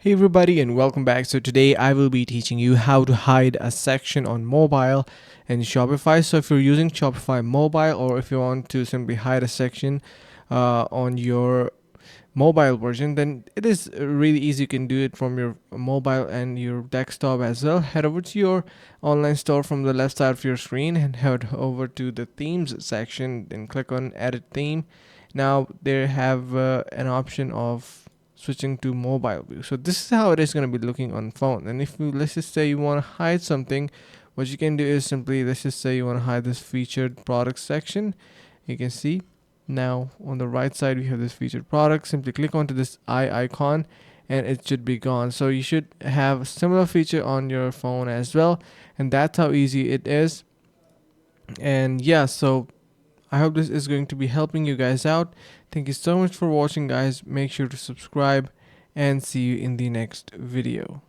Hey everybody and welcome back. So today I will be teaching you how to hide a section on mobile in Shopify. So if you're using Shopify mobile or if you want to simply hide a section on your mobile version, then it is really easy. You can do it from your mobile and your desktop as well. Head over to your online store from the left side of your screen and head over to the themes section, then click on edit theme. Now they have an option of switching to mobile view. So this is how it is going to be looking on phone. And if you, let's just say you want to hide something, what you can do is simply, let's just say you want to hide this featured product section. You can see now on the right side we have this featured product. Simply click onto this eye icon and it should be gone. So you should have a similar feature on your phone as well, and that's how easy it is. And yeah, so I hope this is going to be helping you guys out. Thank you so much for watching, guys. Make sure to subscribe and see you in the next video.